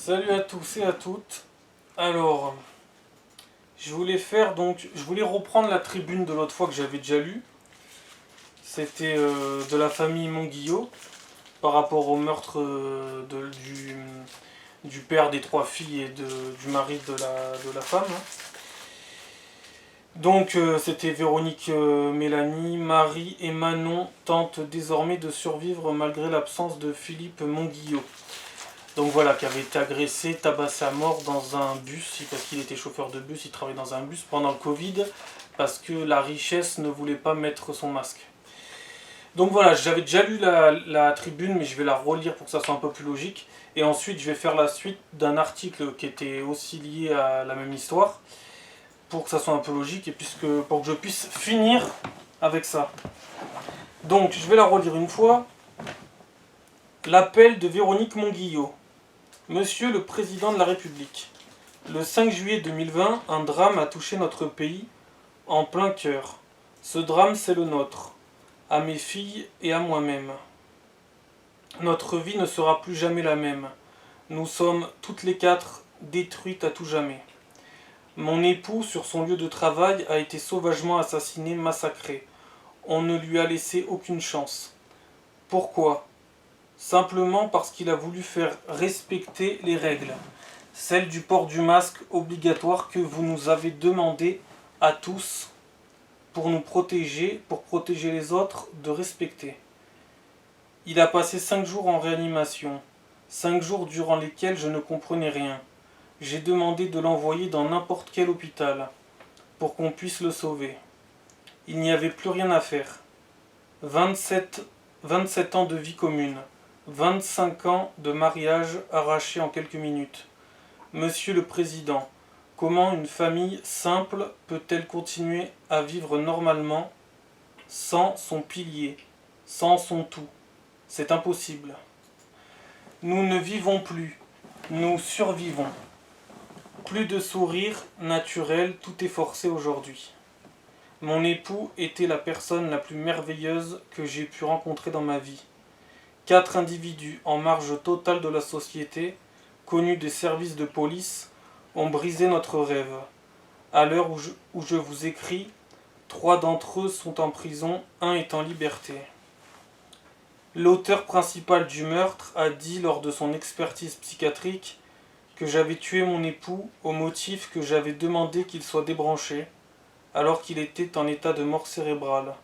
Salut à tous et à toutes. Alors, je voulais reprendre la tribune de l'autre fois que j'avais déjà lue. C'était de la famille Monguillot par rapport au meurtre du père des trois filles et du mari de la femme. Donc, c'était Véronique, Mélanie, Marie et Manon tentent désormais de survivre malgré l'absence de Philippe Monguillot. Donc voilà, qui avait été agressé, tabassé à mort dans un bus, parce qu'il était chauffeur de bus, il travaillait dans un bus pendant le Covid, parce que la richesse ne voulait pas mettre son masque. Donc voilà, j'avais déjà lu la tribune, mais je vais la relire pour que ça soit un peu plus logique. Et ensuite, je vais faire la suite d'un article qui était aussi lié à la même histoire, pour que ça soit un peu logique, et pour que je puisse finir avec ça. Donc, je vais la relire une fois. L'appel de Véronique Monguillot. Monsieur le Président de la République, le 5 juillet 2020, un drame a touché notre pays en plein cœur. Ce drame, c'est le nôtre, à mes filles et à moi-même. Notre vie ne sera plus jamais la même. Nous sommes toutes les quatre détruites à tout jamais. Mon époux, sur son lieu de travail, a été sauvagement assassiné, massacré. On ne lui a laissé aucune chance. Pourquoi ? Simplement parce qu'il a voulu faire respecter les règles, celles du port du masque obligatoire que vous nous avez demandé à tous pour nous protéger, pour protéger les autres, de respecter. Il a passé 5 jours en réanimation, 5 jours durant lesquels je ne comprenais rien. J'ai demandé de l'envoyer dans n'importe quel hôpital pour qu'on puisse le sauver. Il n'y avait plus rien à faire. 27 ans de vie commune. 25 ans de mariage arrachés en quelques minutes. Monsieur le Président, comment une famille simple peut-elle continuer à vivre normalement sans son pilier, sans son tout? C'est impossible. Nous ne vivons plus, nous survivons. Plus de sourire naturel, tout est forcé aujourd'hui. Mon époux était la personne la plus merveilleuse que j'ai pu rencontrer dans ma vie. 4 individus en marge totale de la société, connus des services de police, ont brisé notre rêve. À l'heure où je vous écris, 3 d'entre eux sont en prison, 1 est en liberté. L'auteur principal du meurtre a dit lors de son expertise psychiatrique que j'avais tué mon époux au motif que j'avais demandé qu'il soit débranché, alors qu'il était en état de mort cérébrale.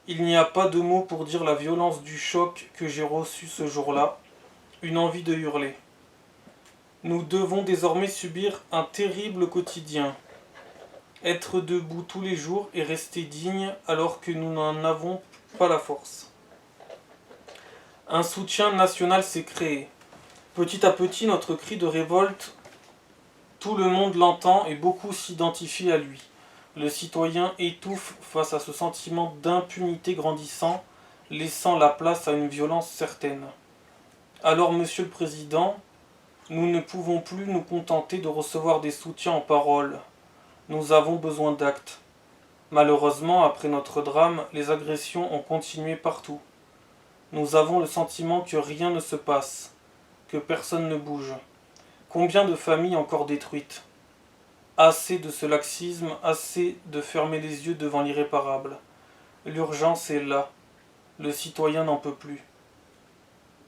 Il n'y a pas de mots pour dire la violence du choc que j'ai reçu ce jour-là, une envie de hurler. Nous devons désormais subir un terrible quotidien, être debout tous les jours et rester dignes alors que nous n'en avons pas la force. Un soutien national s'est créé. Petit à petit, notre cri de révolte, tout le monde l'entend et beaucoup s'identifient à lui. Le citoyen étouffe face à ce sentiment d'impunité grandissant, laissant la place à une violence certaine. Alors, Monsieur le Président, nous ne pouvons plus nous contenter de recevoir des soutiens en paroles. Nous avons besoin d'actes. Malheureusement, après notre drame, les agressions ont continué partout. Nous avons le sentiment que rien ne se passe, que personne ne bouge. Combien de familles encore détruites ? Assez de ce laxisme, assez de fermer les yeux devant l'irréparable. L'urgence est là. Le citoyen n'en peut plus.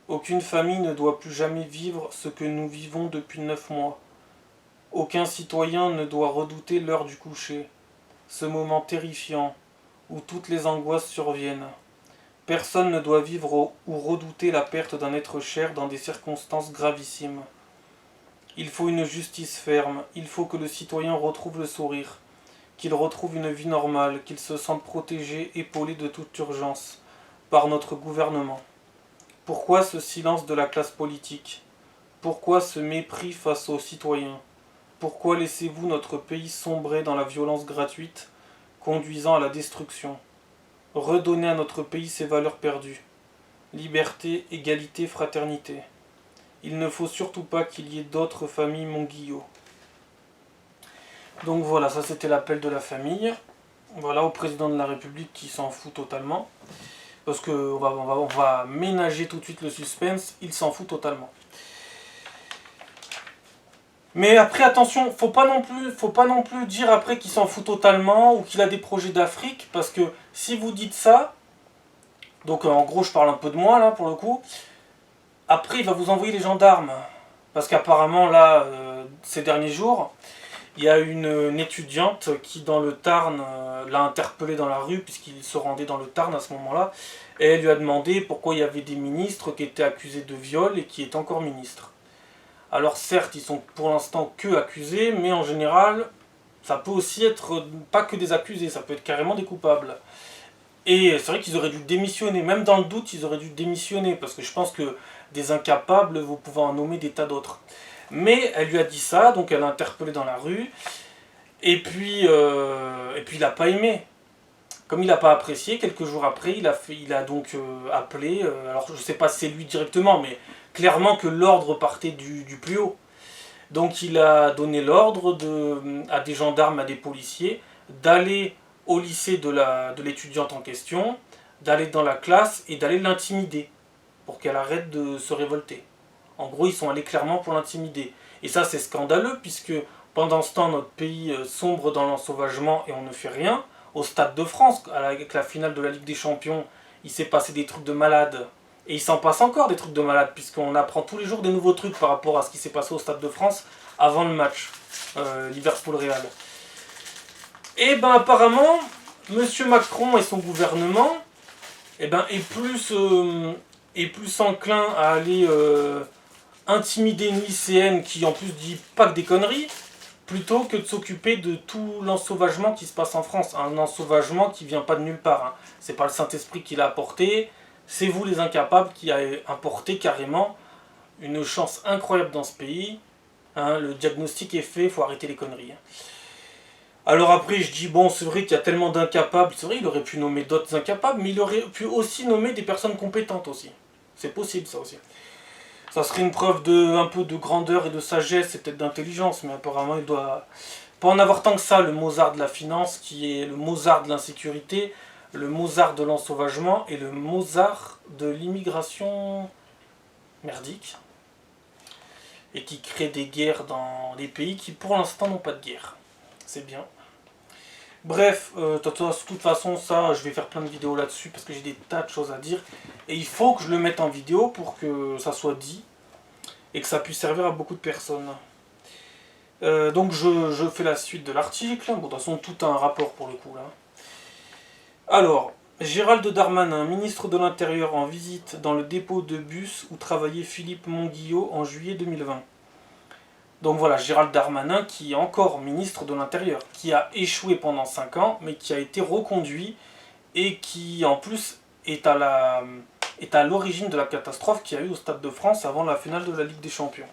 Aucune famille ne doit plus jamais vivre ce que nous vivons depuis 9 mois. Aucun citoyen ne doit redouter l'heure du coucher, ce moment terrifiant où toutes les angoisses surviennent. Personne ne doit vivre ou redouter la perte d'un être cher dans des circonstances gravissimes. Il faut une justice ferme, il faut que le citoyen retrouve le sourire, qu'il retrouve une vie normale, qu'il se sente protégé, épaulé de toute urgence, par notre gouvernement. Pourquoi ce silence de la classe politique ? Pourquoi ce mépris face aux citoyens ? Pourquoi laissez-vous notre pays sombrer dans la violence gratuite, conduisant à la destruction ? Redonnez à notre pays ses valeurs perdues. Liberté, égalité, fraternité. Il ne faut surtout pas qu'il y ait d'autres familles Monguillot. Donc voilà, ça c'était l'appel de la famille. Voilà, au président de la République qui s'en fout totalement. Parce qu'on va ménager tout de suite le suspense, il s'en fout totalement. Mais après, attention, faut pas non plus dire après qu'il s'en fout totalement ou qu'il a des projets d'Afrique, parce que si vous dites ça, donc en gros je parle un peu de moi là pour le coup, après il va vous envoyer les gendarmes. Parce qu'apparemment là, ces derniers jours, il y a une étudiante qui dans le Tarn l'a interpellé dans la rue, puisqu'il se rendait dans le Tarn à ce moment-là, et elle lui a demandé pourquoi il y avait des ministres qui étaient accusés de viol et qui est encore ministres. Alors certes, ils sont pour l'instant que accusés, mais en général, ça peut aussi être pas que des accusés, ça peut être carrément des coupables. Et c'est vrai qu'ils auraient dû démissionner, même dans le doute, ils auraient dû démissionner, parce que je pense que des incapables, vous pouvez en nommer des tas d'autres. Mais elle lui a dit ça, donc elle l'a interpellé dans la rue, et puis il n'a pas aimé. Comme il n'a pas apprécié, quelques jours après, il a donc appelé, alors je ne sais pas si c'est lui directement, mais clairement que l'ordre partait du plus haut. Donc il a donné l'ordre à des gendarmes, à des policiers, d'aller au lycée de l'étudiante en question, d'aller dans la classe et d'aller l'intimider, pour qu'elle arrête de se révolter. En gros, ils sont allés clairement pour l'intimider. Et ça, c'est scandaleux, puisque pendant ce temps, notre pays sombre dans l'ensauvagement et on ne fait rien. Au Stade de France, avec la finale de la Ligue des Champions, il s'est passé des trucs de malade. Et il s'en passe encore des trucs de malade, puisqu'on apprend tous les jours des nouveaux trucs par rapport à ce qui s'est passé au Stade de France avant le match, Liverpool-Real. Et ben apparemment, Monsieur Macron et son gouvernement est plus enclin à aller intimider une lycéenne qui en plus dit pas que des conneries, plutôt que de s'occuper de tout l'ensauvagement qui se passe en France. Un ensauvagement qui vient pas de nulle part. Hein. C'est pas le Saint-Esprit qui l'a apporté, c'est vous les incapables qui avez apporté carrément une chance incroyable dans ce pays. Hein, le diagnostic est fait, il faut arrêter les conneries. Hein. Alors après, je dis, bon, c'est vrai qu'il y a tellement d'incapables, c'est vrai, il aurait pu nommer d'autres incapables, mais il aurait pu aussi nommer des personnes compétentes aussi. C'est possible, ça aussi. Ça serait une preuve un peu de grandeur et de sagesse et peut-être d'intelligence, mais apparemment il doit pas en avoir tant que ça, le Mozart de la finance, qui est le Mozart de l'insécurité, le Mozart de l'ensauvagement et le Mozart de l'immigration merdique, et qui crée des guerres dans les pays qui pour l'instant n'ont pas de guerre. C'est bien. Bref, de toute façon, ça, je vais faire plein de vidéos là-dessus parce que j'ai des tas de choses à dire. Et il faut que je le mette en vidéo pour que ça soit dit et que ça puisse servir à beaucoup de personnes. Donc je fais la suite de l'article. Bon, de toute façon, tout a un rapport pour le coup là. Alors, Gérald Darmanin, ministre de l'Intérieur en visite dans le dépôt de bus où travaillait Philippe Monguillot en juillet 2020. Donc voilà, Gérald Darmanin qui est encore ministre de l'Intérieur, qui a échoué pendant 5 ans, mais qui a été reconduit et qui en plus est à l'origine de la catastrophe qu'il y a eu au Stade de France avant la finale de la Ligue des Champions.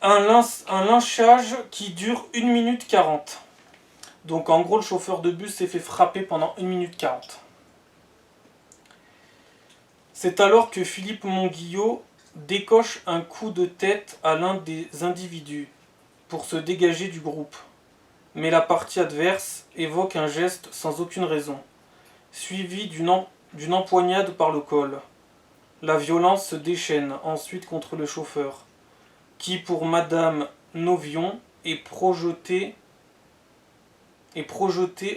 Un lynchage qui dure 1 minute 40. Donc en gros, le chauffeur de bus s'est fait frapper pendant 1 minute 40. C'est alors que Philippe Monguillot décoche un coup de tête à l'un des individus pour se dégager du groupe. Mais la partie adverse évoque un geste sans aucune raison, suivi d'une empoignade par le col. La violence se déchaîne ensuite contre le chauffeur, qui pour Madame Novion est projeté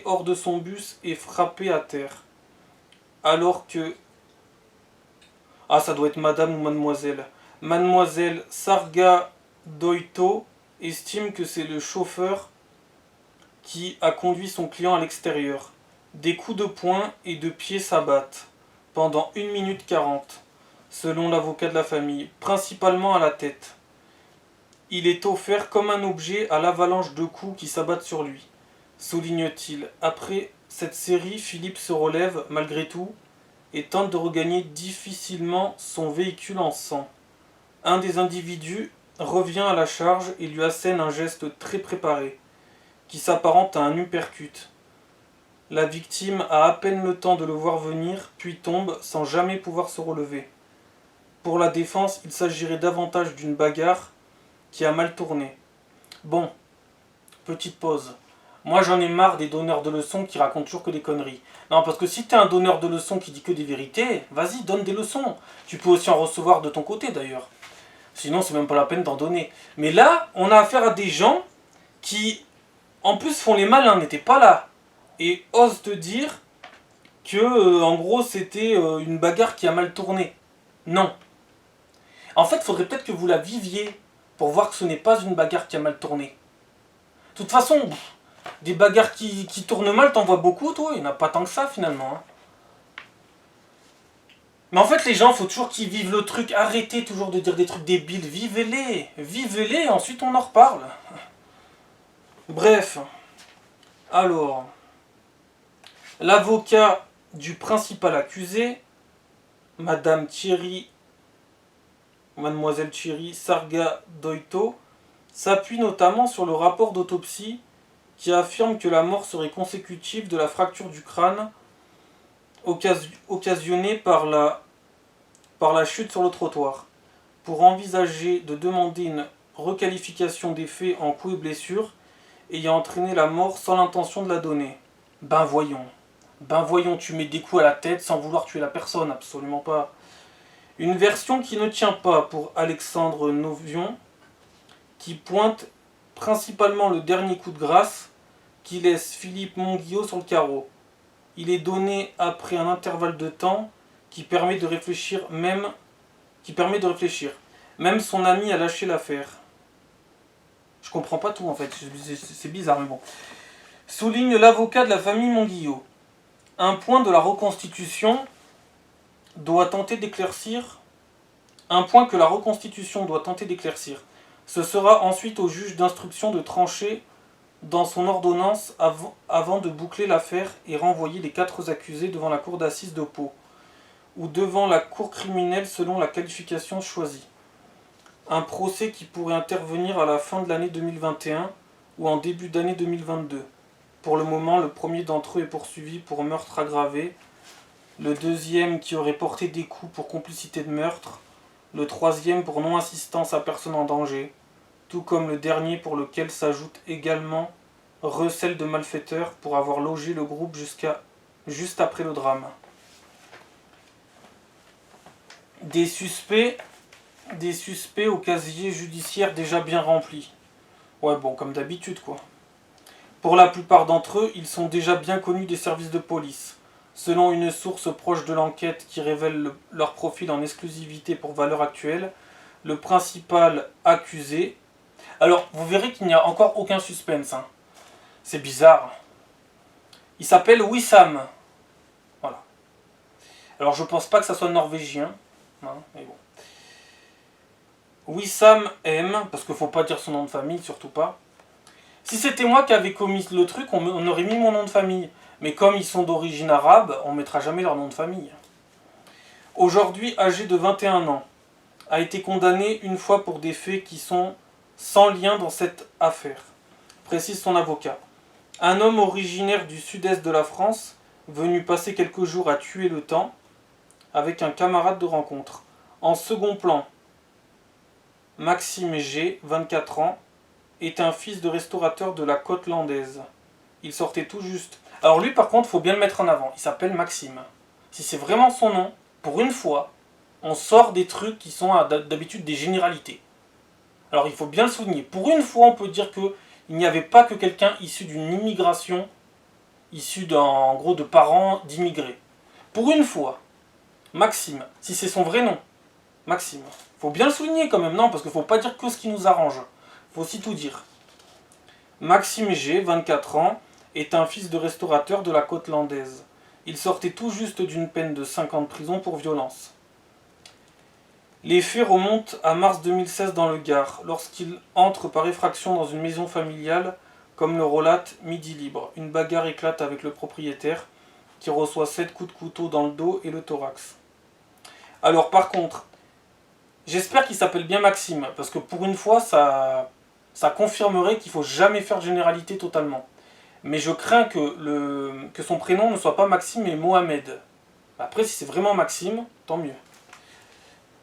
hors de son bus et frappé à terre. Alors que... Ah, ça doit être Madame ou Mademoiselle. Mademoiselle Sarga Doito estime que c'est le chauffeur qui a conduit son client à l'extérieur. Des coups de poing et de pied s'abattent pendant 1 minute 40, selon l'avocat de la famille, principalement à la tête. Il est offert comme un objet à l'avalanche de coups qui s'abattent sur lui, souligne-t-il. Après cette série, Philippe se relève, malgré tout, et tente de regagner difficilement son véhicule en sang. Un des individus revient à la charge et lui assène un geste très préparé, qui s'apparente à un uppercut. La victime a à peine le temps de le voir venir, puis tombe sans jamais pouvoir se relever. Pour la défense, il s'agirait davantage d'une bagarre qui a mal tourné. Bon, petite pause. Moi j'en ai marre des donneurs de leçons qui racontent toujours que des conneries. Non, parce que si t'es un donneur de leçons qui dit que des vérités, vas-y, donne des leçons. Tu peux aussi en recevoir de ton côté d'ailleurs. Sinon, c'est même pas la peine d'en donner. Mais là, on a affaire à des gens qui, en plus, font les malins, n'étaient pas là. Et osent te dire que, en gros, c'était une bagarre qui a mal tourné. Non. En fait, il faudrait peut-être que vous la viviez pour voir que ce n'est pas une bagarre qui a mal tourné. De toute façon, des bagarres qui tournent mal, t'en vois beaucoup, toi. Il n'y en a pas tant que ça, finalement. Hein. Mais en fait, les gens, faut toujours qu'ils vivent le truc. Arrêtez toujours de dire des trucs débiles. Vivez-les. Vivez-les, ensuite on en reparle. Bref. Alors. L'avocat du principal accusé, Madame Thierry, Mademoiselle Thierry Sargadoito, s'appuie notamment sur le rapport d'autopsie qui affirme que la mort serait consécutive de la fracture du crâne occasionnée par la chute sur le trottoir, pour envisager de demander une requalification des faits en coups et blessures ayant entraîné la mort sans l'intention de la donner. Ben voyons, tu mets des coups à la tête sans vouloir tuer la personne, absolument pas. Une version qui ne tient pas pour Alexandre Novion, qui pointe principalement le dernier coup de grâce qui laisse Philippe Monguillot sur le carreau. Il est donné après un intervalle de temps qui permet de réfléchir. Même son ami a lâché l'affaire. Je comprends pas tout en fait, c'est bizarre mais bon. Souligne l'avocat de la famille Monguillot. Un point de la reconstitution doit tenter d'éclaircir. Un point que la reconstitution doit tenter d'éclaircir. Ce sera ensuite au juge d'instruction de trancher dans son ordonnance avant de boucler l'affaire et renvoyer les 4 accusés devant la cour d'assises de Pau, ou devant la cour criminelle selon la qualification choisie. Un procès qui pourrait intervenir à la fin de l'année 2021 ou en début d'année 2022. Pour le moment, le premier d'entre eux est poursuivi pour meurtre aggravé, le deuxième qui aurait porté des coups pour complicité de meurtre, le troisième pour non-assistance à personne en danger, tout comme le dernier pour lequel s'ajoute également recel de malfaiteurs pour avoir logé le groupe juste après le drame. Des suspects au casier judiciaire déjà bien rempli. Ouais bon, comme d'habitude quoi. Pour la plupart d'entre eux, ils sont déjà bien connus des services de police. Selon une source proche de l'enquête qui révèle leur profil en exclusivité pour valeur actuelle, le principal accusé... Alors, vous verrez qu'il n'y a encore aucun suspense. Hein. C'est bizarre. Il s'appelle Wissam. Voilà. Alors, je pense pas que ça soit norvégien. Hein, mais bon. Wissam M, parce qu'il faut pas dire son nom de famille, surtout pas. Si c'était moi qui avais commis le truc, on aurait mis mon nom de famille. Mais comme ils sont d'origine arabe, on ne mettra jamais leur nom de famille. Aujourd'hui âgé de 21 ans, a été condamné une fois pour des faits qui sont sans lien dans cette affaire, précise son avocat. Un homme originaire du sud-est de la France, venu passer quelques jours à tuer le temps, avec un camarade de rencontre. En second plan, Maxime G, 24 ans, est un fils de restaurateur de la côte landaise. Il sortait tout juste. Alors lui par contre, il faut bien le mettre en avant. Il s'appelle Maxime. Si c'est vraiment son nom, pour une fois, on sort des trucs qui sont d'habitude des généralités. Alors il faut bien le souligner. Pour une fois, on peut dire qu'il n'y avait pas que quelqu'un issu d'une immigration, issu en gros de parents d'immigrés. Pour une fois, Maxime, si c'est son vrai nom, Maxime. Faut bien le souligner quand même, non, parce qu'il ne faut pas dire que ce qui nous arrange. Faut aussi tout dire. Maxime G, 24 ans, est un fils de restaurateur de la côte landaise. Il sortait tout juste d'une peine de 5 ans de prison pour violence. Les faits remontent à mars 2016 dans le Gard, lorsqu'il entre par effraction dans une maison familiale, comme le relate Midi Libre. Une bagarre éclate avec le propriétaire, qui reçoit 7 coups de couteau dans le dos et le thorax. Alors par contre, j'espère qu'il s'appelle bien Maxime, parce que pour une fois, ça confirmerait qu'il ne faut jamais faire généralité totalement. Mais je crains que son prénom ne soit pas Maxime mais Mohamed. Après, si c'est vraiment Maxime, tant mieux.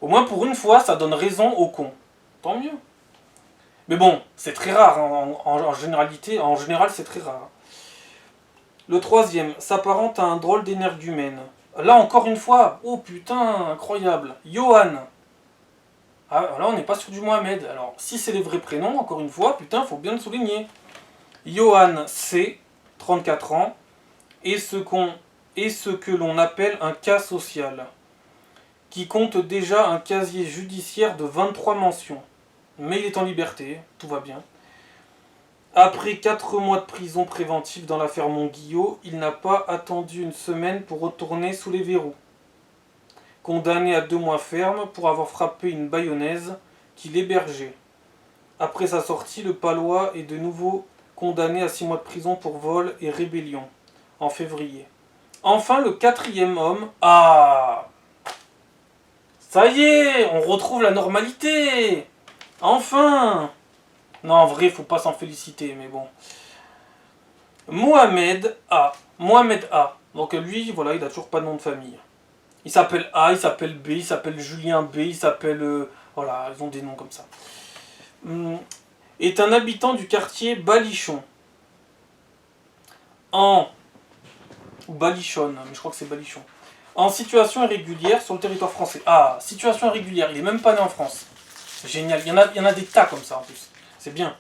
Au moins pour une fois, ça donne raison au con. Tant mieux. Mais bon, c'est très rare. En général, c'est très rare. Le troisième s'apparente à un drôle d'énergumène. Là, encore une fois, oh putain, incroyable. Johan. Ah, là, on n'est pas sur du Mohamed. Alors, si c'est les vrais prénoms, encore une fois, putain, faut bien le souligner. Johan C, 34 ans, est ce que l'on appelle un cas social, qui compte déjà un casier judiciaire de 23 mentions. Mais il est en liberté, tout va bien. Après 4 mois de prison préventive dans l'affaire Monguillot, il n'a pas attendu une semaine pour retourner sous les verrous. Condamné à 2 mois ferme pour avoir frappé une bayonnaise qui l'hébergeait. Après sa sortie, le Palois est de nouveau condamné à 6 mois de prison pour vol et rébellion, en février. Enfin, le 4e homme... Ah, ça y est, on retrouve la normalité. Enfin. Non, en vrai, faut pas s'en féliciter, mais bon. Mohamed A. Mohamed A. Donc lui, voilà, il a toujours pas de nom de famille. Il s'appelle A, il s'appelle B, il s'appelle Julien B, il s'appelle... voilà, ils ont des noms comme ça. Est un habitant du quartier Balichon. Ou Balichonne, mais je crois que c'est Balichon. En situation irrégulière sur le territoire français. Ah, situation irrégulière, il est même pas né en France. Génial, il y en a des tas comme ça en plus. C'est bien.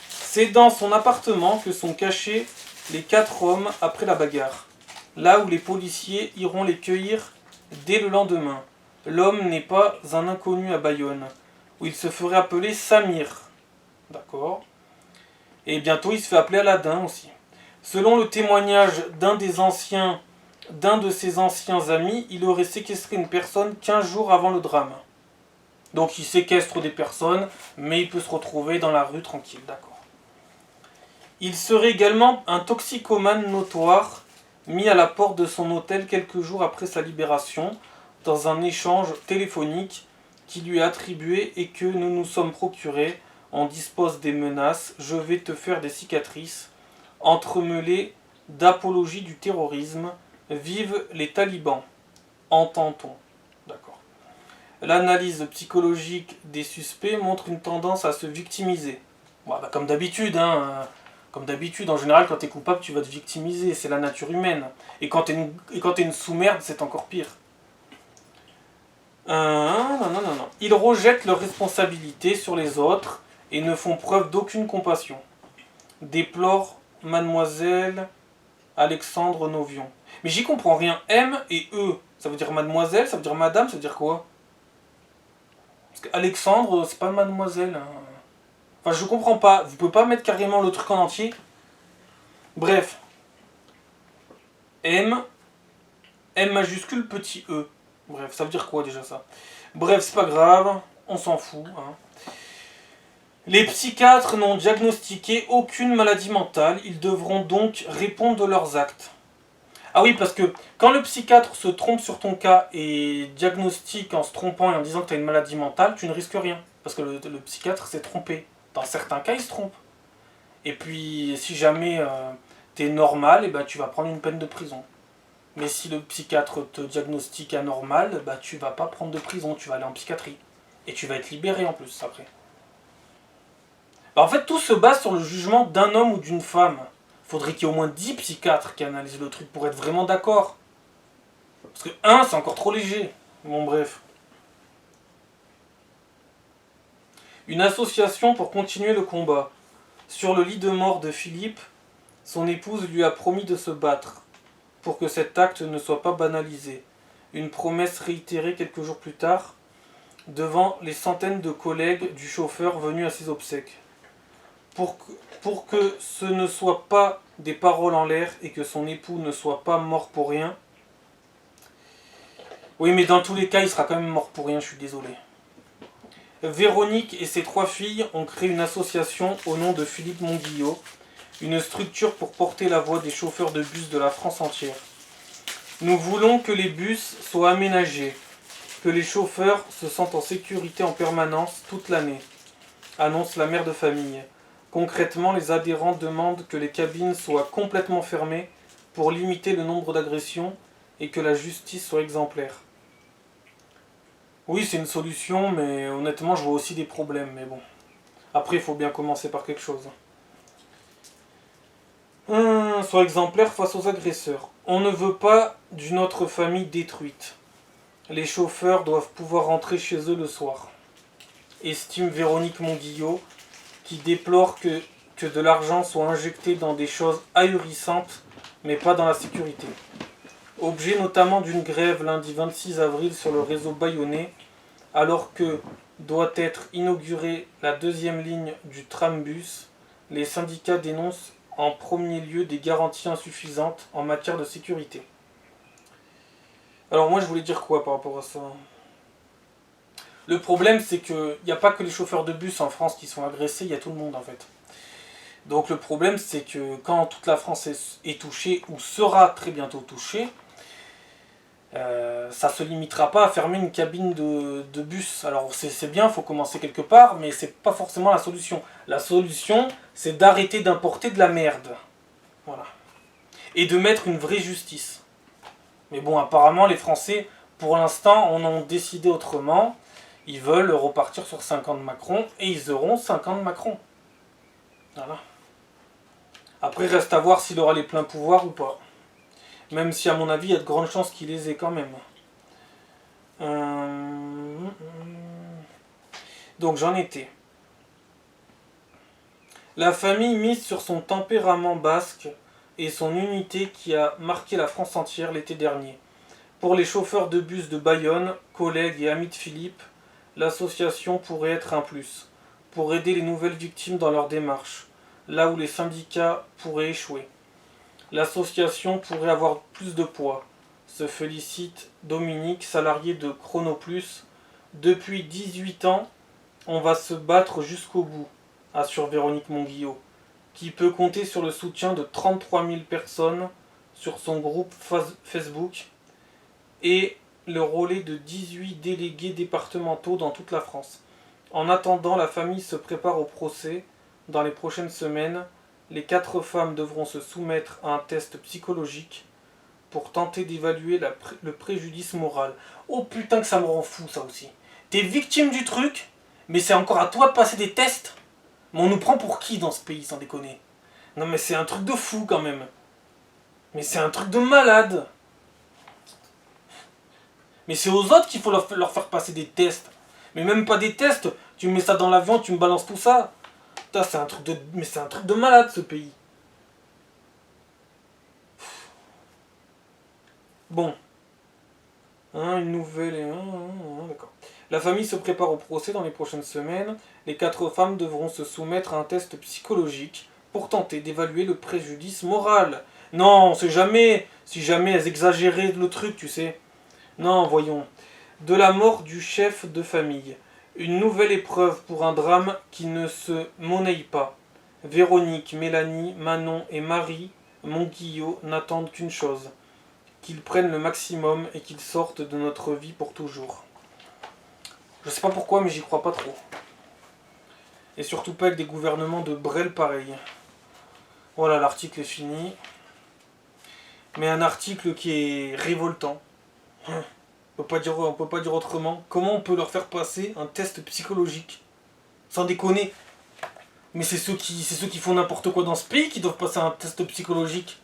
C'est dans son appartement que sont cachés les 4 hommes après la bagarre. Là où les policiers iront les cueillir dès le lendemain. L'homme n'est pas un inconnu à Bayonne, où il se ferait appeler Samir. D'accord. Et bientôt il se fait appeler Aladdin aussi. Selon le témoignage d'un de ses anciens amis, il aurait séquestré une personne 15 jours avant le drame. Donc il séquestre des personnes, mais il peut se retrouver dans la rue tranquille, d'accord. Il serait également un toxicomane notoire, mis à la porte de son hôtel quelques jours après sa libération, dans un échange téléphonique qui lui est attribué et que nous nous sommes procurés. On dispose des menaces, je vais te faire des cicatrices, entremêlées d'apologie du terrorisme, vive les talibans, entend-on. D'accord. L'analyse psychologique des suspects montre une tendance à se victimiser. Bon, bah, comme d'habitude, hein. Comme d'habitude, en général, quand t'es coupable, tu vas te victimiser, c'est la nature humaine. Et quand t'es une sous-merde, c'est encore pire. Non. Ils rejettent leurs responsabilités sur les autres et ne font preuve d'aucune compassion. Déplore mademoiselle Alexandre Novion. Mais j'y comprends rien. M et E, ça veut dire mademoiselle, ça veut dire madame, ça veut dire quoi? Parce qu'Alexandre, c'est pas mademoiselle. Hein. Enfin, je comprends pas. Vous pouvez pas mettre carrément le truc en entier? Bref. M majuscule, petit E. Bref, ça veut dire quoi déjà ça? Bref, c'est pas grave. On s'en fout. Hein. Les psychiatres n'ont diagnostiqué aucune maladie mentale. Ils devront donc répondre de leurs actes. Ah oui, parce que quand le psychiatre se trompe sur ton cas et diagnostique en se trompant et en disant que tu as une maladie mentale, tu ne risques rien. Parce que le psychiatre s'est trompé. Dans certains cas, il se trompe. Et puis, si jamais tu es normal, et ben, tu vas prendre une peine de prison. Mais si le psychiatre te diagnostique anormal, bah, tu vas pas prendre de prison, tu vas aller en psychiatrie. Et tu vas être libéré en plus après. Bah, en fait, tout se base sur le jugement d'un homme ou d'une femme. Faudrait qu'il y ait au moins 10 psychiatres qui analysent le truc pour être vraiment d'accord. Parce que 1, c'est encore trop léger. Bon, bref. Une association pour continuer le combat. Sur le lit de mort de Philippe, son épouse lui a promis de se battre pour que cet acte ne soit pas banalisé. Une promesse réitérée quelques jours plus tard devant les centaines de collègues du chauffeur venus à ses obsèques. Pour que ce ne soit pas des paroles en l'air et que son époux ne soit pas mort pour rien. Oui, mais dans tous les cas, il sera quand même mort pour rien, je suis désolé. Véronique et ses 3 filles ont créé une association au nom de Philippe Monguillot, une structure pour porter la voix des chauffeurs de bus de la France entière. Nous voulons que les bus soient aménagés, que les chauffeurs se sentent en sécurité en permanence toute l'année, annonce la mère de famille. Concrètement, les adhérents demandent que les cabines soient complètement fermées pour limiter le nombre d'agressions et que la justice soit exemplaire. Oui, c'est une solution, mais honnêtement, je vois aussi des problèmes, mais bon. Après, il faut bien commencer par quelque chose. Soit exemplaire face aux agresseurs. On ne veut pas d'une autre famille détruite. Les chauffeurs doivent pouvoir rentrer chez eux le soir. estime Véronique Monguillot, qui déplore que de l'argent soit injecté dans des choses ahurissantes, mais pas dans la sécurité. Objet notamment d'une grève lundi 26 avril sur le réseau bayonnais, alors que doit être inaugurée la deuxième ligne du trambus, les syndicats dénoncent en premier lieu des garanties insuffisantes en matière de sécurité. Alors moi je voulais dire quoi par rapport à ça? Le problème c'est qu'il n'y a pas que les chauffeurs de bus en France qui sont agressés, il y a tout le monde en fait. Donc le problème c'est que quand toute la France est touchée, ou sera très bientôt touchée, ça ne se limitera pas à fermer une cabine de bus. Alors c'est bien, il faut commencer quelque part, mais c'est pas forcément la solution. La solution, c'est d'arrêter d'importer de la merde. Voilà. Et de mettre une vraie justice. Mais bon, apparemment, les Français, pour l'instant, en ont décidé autrement. Ils veulent repartir sur 5 ans de Macron, et ils auront 5 ans de Macron. Voilà. Après, reste à voir s'il aura les pleins pouvoirs ou pas. Même si, à mon avis, il y a de grandes chances qu'il les ait quand même. Donc, j'en étais. La famille mise sur son tempérament basque et son unité qui a marqué la France entière l'été dernier. Pour les chauffeurs de bus de Bayonne, collègues et amis de Philippe, l'association pourrait être un plus, pour aider les nouvelles victimes dans leur démarche, là où les syndicats pourraient échouer. L'association pourrait avoir plus de poids, se félicite Dominique, salarié de Chronoplus. Depuis 18 ans, on va se battre jusqu'au bout, assure Véronique Monguillot, qui peut compter sur le soutien de 33 000 personnes sur son groupe Facebook et le relais de 18 délégués départementaux dans toute la France. En attendant, la famille se prépare au procès. Dans les prochaines semaines, les 4 femmes devront se soumettre à un test psychologique pour tenter d'évaluer le préjudice moral. Oh putain que ça me rend fou ça aussi. T'es victime du truc, mais c'est encore à toi de passer des tests. Mais on nous prend pour qui dans ce pays, sans déconner? Non mais c'est un truc de fou quand même. Mais c'est un truc de malade. Mais c'est aux autres qu'il faut leur faire passer des tests. Mais même pas des tests. Tu me mets ça dans l'avion, tu me balances tout ça. Putain, c'est un truc de... Mais c'est un truc de malade ce pays. Bon. Une nouvelle... D'accord. La famille se prépare au procès dans les prochaines semaines. Les 4 femmes devront se soumettre à un test psychologique pour tenter d'évaluer le préjudice moral. Non, on sait jamais. Si jamais elles exagéraient le truc, tu sais. Non, voyons. De la mort du chef de famille. Une nouvelle épreuve pour un drame qui ne se monnaie pas. Véronique, Mélanie, Manon et Marie Monguillot n'attendent qu'une chose. Qu'ils prennent le maximum et qu'ils sortent de notre vie pour toujours. Je sais pas pourquoi, mais j'y crois pas trop. Et surtout pas avec des gouvernements de Brel pareils. Voilà, l'article est fini. Mais un article qui est révoltant. On peut pas dire autrement. Comment on peut leur faire passer un test psychologique? Sans déconner. Mais c'est ceux qui font n'importe quoi dans ce pays qui doivent passer un test psychologique.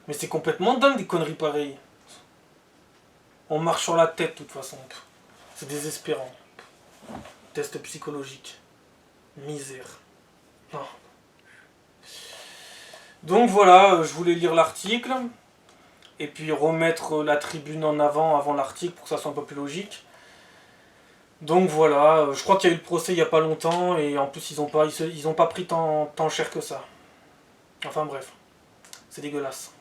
Mais c'est complètement dingue des conneries pareilles. On marche sur la tête de toute façon. C'est désespérant. Test psychologique. Misère. Non. Donc voilà, je voulais lire l'article. Et puis remettre la tribune en avant l'article pour que ça soit un peu plus logique. Donc voilà, je crois qu'il y a eu le procès il n'y a pas longtemps et en plus ils ont pas pris tant cher que ça. Enfin bref, c'est dégueulasse.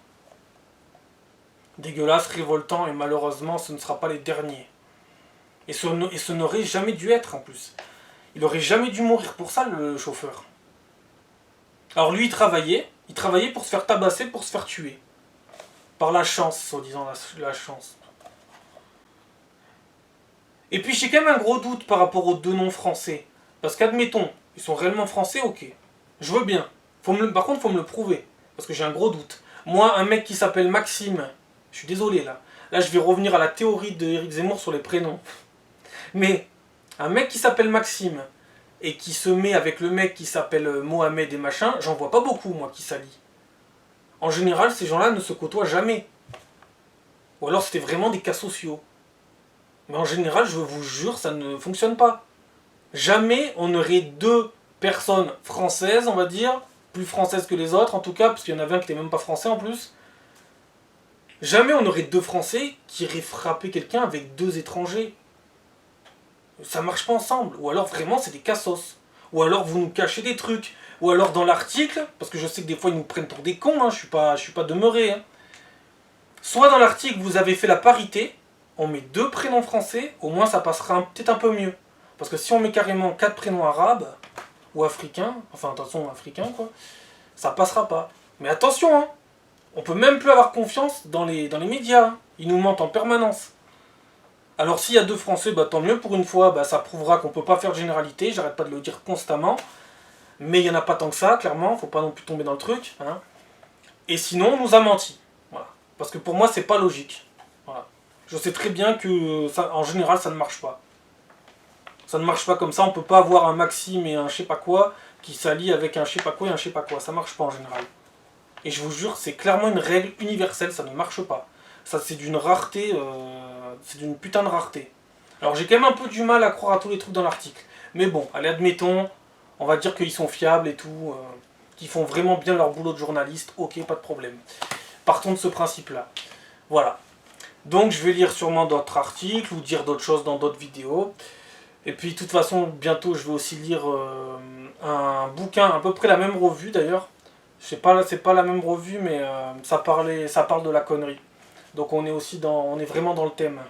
Dégueulasse, révoltant et malheureusement ce ne sera pas les derniers. Et ce n'aurait jamais dû être en plus. Il aurait jamais dû mourir pour ça le chauffeur. Alors lui il travaillait pour se faire tabasser, pour se faire tuer. Par la chance, soi-disant la chance. Et puis j'ai quand même un gros doute par rapport aux 2 noms français. Parce qu'admettons, ils sont réellement français, ok. Je veux bien. Par contre, il faut me le prouver. Parce que j'ai un gros doute. Moi, un mec qui s'appelle Maxime, je suis désolé là. Là, je vais revenir à la théorie de Éric Zemmour sur les prénoms. Mais un mec qui s'appelle Maxime et qui se met avec le mec qui s'appelle Mohamed et machin, j'en vois pas beaucoup, moi, qui s'allient. En général, ces gens-là ne se côtoient jamais. Ou alors c'était vraiment des cas sociaux. Mais en général, je vous jure, ça ne fonctionne pas. Jamais on aurait deux personnes françaises, on va dire, plus françaises que les autres en tout cas, parce qu'il y en avait un qui n'était même pas français en plus. Jamais on aurait deux Français qui iraient frapper quelqu'un avec deux étrangers. Ça marche pas ensemble. Ou alors vraiment c'est des cassos. Ou alors vous nous cachez des trucs. Ou alors dans l'article, parce que je sais que des fois ils nous prennent pour des cons, hein, je suis pas demeuré. Hein. Soit dans l'article vous avez fait la parité, on met deux prénoms français, au moins ça passera peut-être un peu mieux. Parce que si on met carrément 4 prénoms arabes, ou africains, enfin attention africains quoi, ça passera pas. Mais attention, hein, on peut même plus avoir confiance dans les médias, hein. Ils nous mentent en permanence. Alors s'il y a deux Français, bah, tant mieux, pour une fois, bah, ça prouvera qu'on peut pas faire de généralité, j'arrête pas de le dire constamment. Mais il n'y en a pas tant que ça, clairement, faut pas non plus tomber dans le truc. Hein. Et sinon, on nous a menti. Voilà. Parce que pour moi, c'est pas logique. Voilà. Je sais très bien que, ça, en général, ça ne marche pas. Ça ne marche pas comme ça, on peut pas avoir un Maxime et un je sais pas quoi qui s'allient avec un je sais pas quoi et un je sais pas quoi. Ça marche pas en général. Et je vous jure, c'est clairement une règle universelle, ça ne marche pas. Ça, c'est d'une rareté, c'est d'une putain de rareté. Alors j'ai quand même un peu du mal à croire à tous les trucs dans l'article. Mais bon, allez, admettons, on va dire qu'ils sont fiables et tout, qu'ils font vraiment bien leur boulot de journaliste, ok, pas de problème. Partons de ce principe-là. Voilà. Donc je vais lire sûrement d'autres articles ou dire d'autres choses dans d'autres vidéos. Et puis de toute façon, bientôt je vais aussi lire un bouquin, à peu près la même revue d'ailleurs. C'est pas la même revue, mais ça parle de la connerie. Donc on est aussi on est vraiment dans le thème.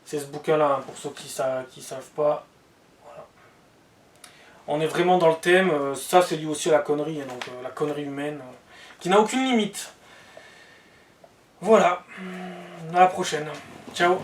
C'est ce bouquin-là, hein, pour ceux qui savent pas. Voilà. On est vraiment dans le thème. Ça, c'est lié aussi à la connerie, hein, donc la connerie humaine, qui n'a aucune limite. Voilà. À la prochaine. Ciao.